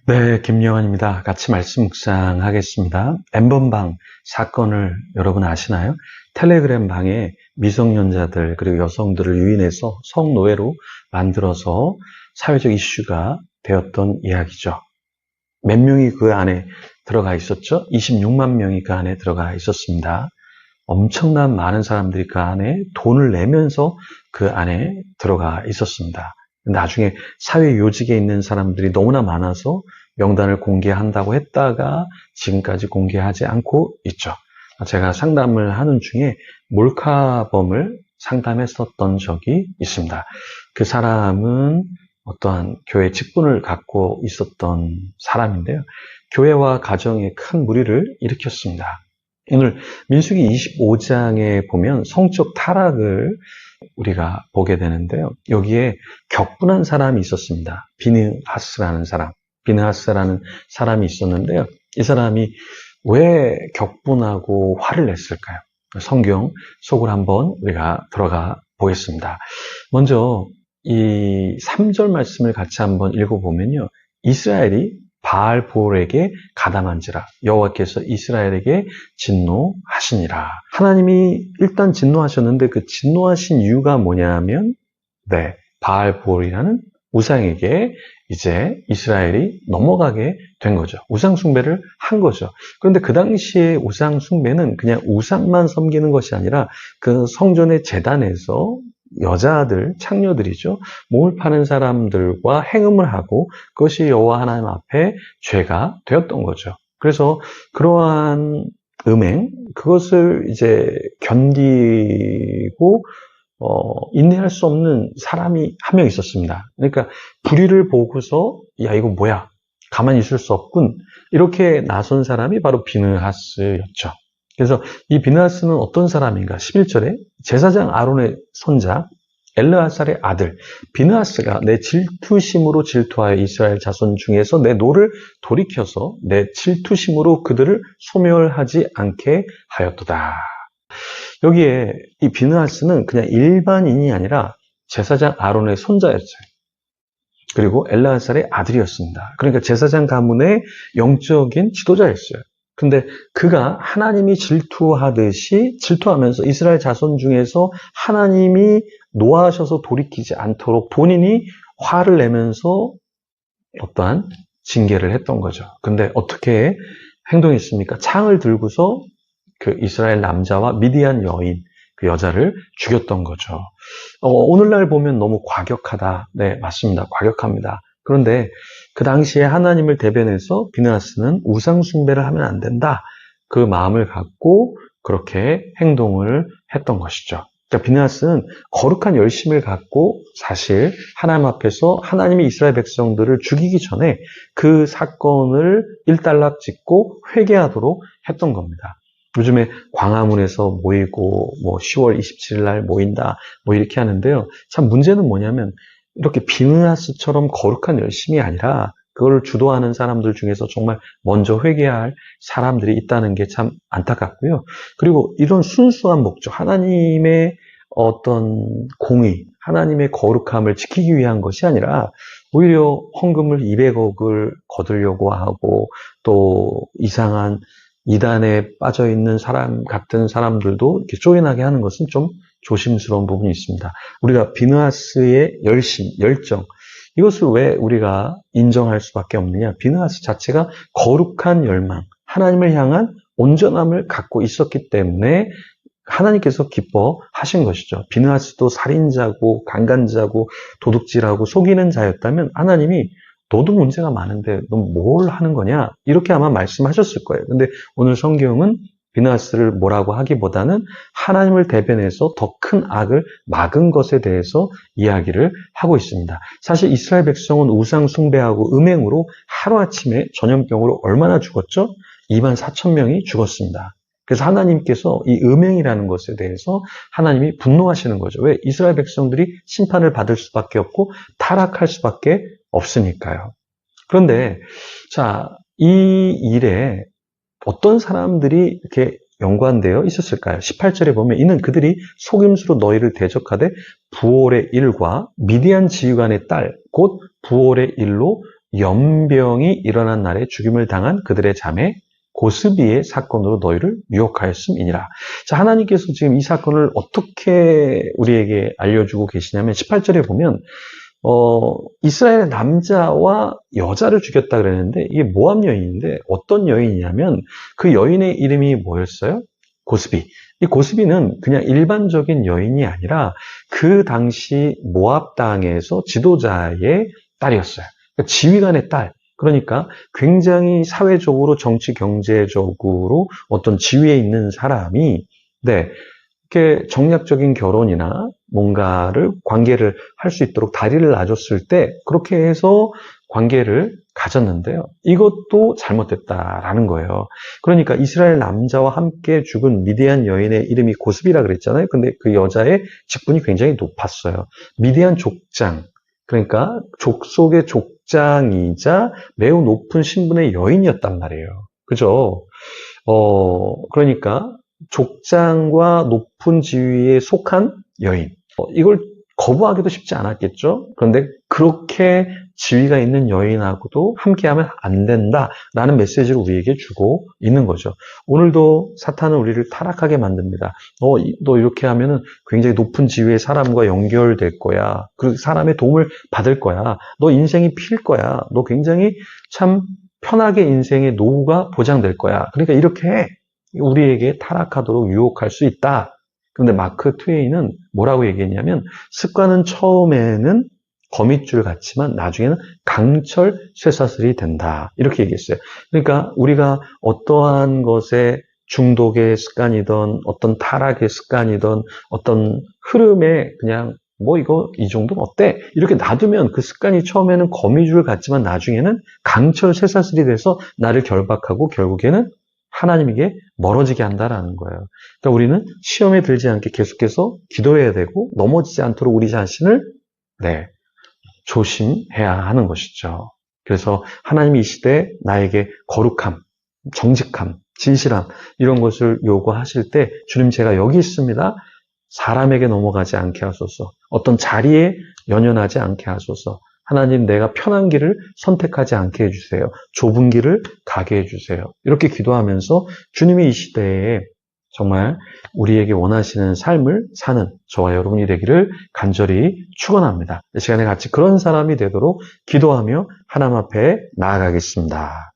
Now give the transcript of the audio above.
네, 김영환입니다. 같이 말씀 묵상하겠습니다. N번방 사건을 여러분 아시나요? 텔레그램 방에 미성년자들 그리고 여성들을 유인해서 성노예로 만들어서 사회적 이슈가 되었던 이야기죠. 몇 명이 그 안에 들어가 있었죠? 26만 명이 그 안에 들어가 있었습니다. 엄청난 많은 사람들이 그 안에 돈을 내면서 그 안에 들어가 있었습니다. 나중에 사회 요직에 있는 사람들이 너무나 많아서 명단을 공개한다고 했다가 지금까지 공개하지 않고 있죠. 제가 상담을 하는 중에 몰카범을 상담했었던 적이 있습니다. 그 사람은 어떠한 교회 직분을 갖고 있었던 사람인데요. 교회와 가정에 큰 무리를 일으켰습니다. 오늘 민수기 25장에 보면 성적 타락을 우리가 보게 되는데요. 여기에 격분한 사람이 있었습니다. 비느하스라는 사람이 있었는데요. 이 사람이 왜 격분하고 화를 냈을까요? 성경 속으로 한번 우리가 들어가 보겠습니다. 먼저 이 3절 말씀을 같이 한번 읽어보면요. 이스라엘이 바알볼에게 가담한지라 여호와께서 이스라엘에게 진노하시니라. 하나님이 일단 진노하셨는데 그 진노하신 이유가 뭐냐면 바알볼이라는 우상에게 이제 이스라엘이 넘어가게 된 거죠. 우상 숭배를 한 거죠. 그런데 그 당시에 우상 숭배는 그냥 우상만 섬기는 것이 아니라 그 성전의 제단에서 여자들, 창녀들이죠. 몸을 파는 사람들과 행음을 하고 그것이 여호와 하나님 앞에 죄가 되었던 거죠. 그래서 그러한 음행, 그것을 이제 견디고 인내할 수 없는 사람이 한 명 있었습니다. 그러니까 불의를 보고서 야 이거 뭐야? 가만히 있을 수 없군. 이렇게 나선 사람이 바로 비느하스였죠. 그래서 이 비느하스는 어떤 사람인가? 11절에 제사장 아론의 손자 엘르아살의 아들 비느하스가 내 질투심으로 질투하여 이스라엘 자손 중에서 내 노를 돌이켜서 내 질투심으로 그들을 소멸하지 않게 하였도다. 여기에 이 비느하스는 그냥 일반인이 아니라 제사장 아론의 손자였어요. 그리고 엘르아살의 아들이었습니다. 그러니까 제사장 가문의 영적인 지도자였어요. 근데 그가 하나님이 질투하면서 이스라엘 자손 중에서 하나님이 노하셔서 돌이키지 않도록 본인이 화를 내면서 어떠한 징계를 했던 거죠. 근데 어떻게 행동했습니까? 창을 들고서 그 이스라엘 남자와 미디안 여인, 그 여자를 죽였던 거죠. 오늘날 보면 너무 과격하다. 네, 맞습니다. 과격합니다. 그런데 그 당시에 하나님을 대변해서 비느하스는 우상 숭배를 하면 안 된다. 그 마음을 갖고 그렇게 행동을 했던 것이죠. 그러니까 비느하스는 거룩한 열심을 갖고 사실 하나님 앞에서 하나님이 이스라엘 백성들을 죽이기 전에 그 사건을 일단락 짓고 회개하도록 했던 겁니다. 요즘에 광화문에서 모이고 10월 27일 날 모인다 이렇게 하는데요. 참 문제는 뭐냐면 이렇게 비느하스처럼 거룩한 열심이 아니라 그걸 주도하는 사람들 중에서 정말 먼저 회개할 사람들이 있다는 게 참 안타깝고요. 그리고 이런 순수한 목적, 하나님의 어떤 공의, 하나님의 거룩함을 지키기 위한 것이 아니라 오히려 헌금을 200억을 거두려고 하고 또 이상한 이단에 빠져있는 사람 같은 사람들도 이렇게 쪼인하게 하는 것은 좀 조심스러운 부분이 있습니다. 우리가 비느하스의 열심, 열정, 이것을 왜 우리가 인정할 수밖에 없느냐? 비느하스 자체가 거룩한 열망, 하나님을 향한 온전함을 갖고 있었기 때문에 하나님께서 기뻐하신 것이죠. 비느하스도 살인자고 강간자고 도둑질하고 속이는 자였다면 하나님이 너도 문제가 많은데 너 뭘 하는 거냐? 이렇게 아마 말씀하셨을 거예요. 근데 오늘 성경은 비느하스를 뭐라고 하기보다는 하나님을 대변해서 더 큰 악을 막은 것에 대해서 이야기를 하고 있습니다. 사실 이스라엘 백성은 우상 숭배하고 음행으로 하루아침에 전염병으로 얼마나 죽었죠? 2만 4천 명이 죽었습니다. 그래서 하나님께서 이 음행이라는 것에 대해서 하나님이 분노하시는 거죠. 왜? 이스라엘 백성들이 심판을 받을 수밖에 없고 타락할 수밖에 없으니까요. 그런데 이 일에 어떤 사람들이 이렇게 연관되어 있었을까요? 18절에 보면 이는 그들이 속임수로 너희를 대적하되 부올의 일과 미디안 지휘관의 딸 곧 부올의 일로 연병이 일어난 날에 죽임을 당한 그들의 자매 고스비의 사건으로 너희를 유혹하였음이니라. 자, 하나님께서 지금 이 사건을 어떻게 우리에게 알려주고 계시냐면 18절에 보면 이스라엘의 남자와 여자를 죽였다 그랬는데 이게 모압 여인인데 어떤 여인이냐면 그 여인의 이름이 뭐였어요? 고스비. 이 고스비는 그냥 일반적인 여인이 아니라 그 당시 모압 땅에서 지도자의 딸이었어요. 그러니까 지휘관의 딸. 그러니까 굉장히 사회적으로 정치 경제적으로 어떤 지위에 있는 사람이 이렇게 정략적인 결혼이나 뭔가를 관계를 할 수 있도록 다리를 놔줬을 때 그렇게 해서 관계를 가졌는데요. 이것도 잘못됐다라는 거예요. 그러니까 이스라엘 남자와 함께 죽은 미디안 여인의 이름이 고스비라 그랬잖아요. 근데 그 여자의 직분이 굉장히 높았어요. 미디안 족장. 그러니까 족속의 족장이자 매우 높은 신분의 여인이었단 말이에요. 그죠? 그러니까 족장과 높은 지위에 속한 여인. 이걸 거부하기도 쉽지 않았겠죠? 그런데 그렇게 지위가 있는 여인하고도 함께하면 안 된다라는 메시지를 우리에게 주고 있는 거죠. 오늘도 사탄은 우리를 타락하게 만듭니다. 너 이렇게 하면은 굉장히 높은 지위의 사람과 연결될 거야. 그 사람의 도움을 받을 거야. 너 인생이 필 거야. 너 굉장히 참 편하게 인생의 노후가 보장될 거야. 그러니까 이렇게 우리에게 타락하도록 유혹할 수 있다. 그런데 마크 트웨이는 뭐라고 얘기했냐면 습관은 처음에는 거미줄 같지만 나중에는 강철 쇠사슬이 된다. 이렇게 얘기했어요. 그러니까 우리가 어떠한 것에 중독의 습관이든 어떤 타락의 습관이든 어떤 흐름에 그냥 이거 이 정도는 어때? 이렇게 놔두면 그 습관이 처음에는 거미줄 같지만 나중에는 강철 쇠사슬이 돼서 나를 결박하고 결국에는 하나님에게 멀어지게 한다라는 거예요. 그러니까 우리는 시험에 들지 않게 계속해서 기도해야 되고 넘어지지 않도록 우리 자신을 조심해야 하는 것이죠. 그래서 하나님이 이 시대에 나에게 거룩함, 정직함, 진실함 이런 것을 요구하실 때 주님 제가 여기 있습니다. 사람에게 넘어가지 않게 하소서. 어떤 자리에 연연하지 않게 하소서. 하나님 내가 편한 길을 선택하지 않게 해주세요. 좁은 길을 가게 해주세요. 이렇게 기도하면서 주님이 이 시대에 정말 우리에게 원하시는 삶을 사는 저와 여러분이 되기를 간절히 축원합니다. 이 시간에 같이 그런 사람이 되도록 기도하며 하나님 앞에 나아가겠습니다.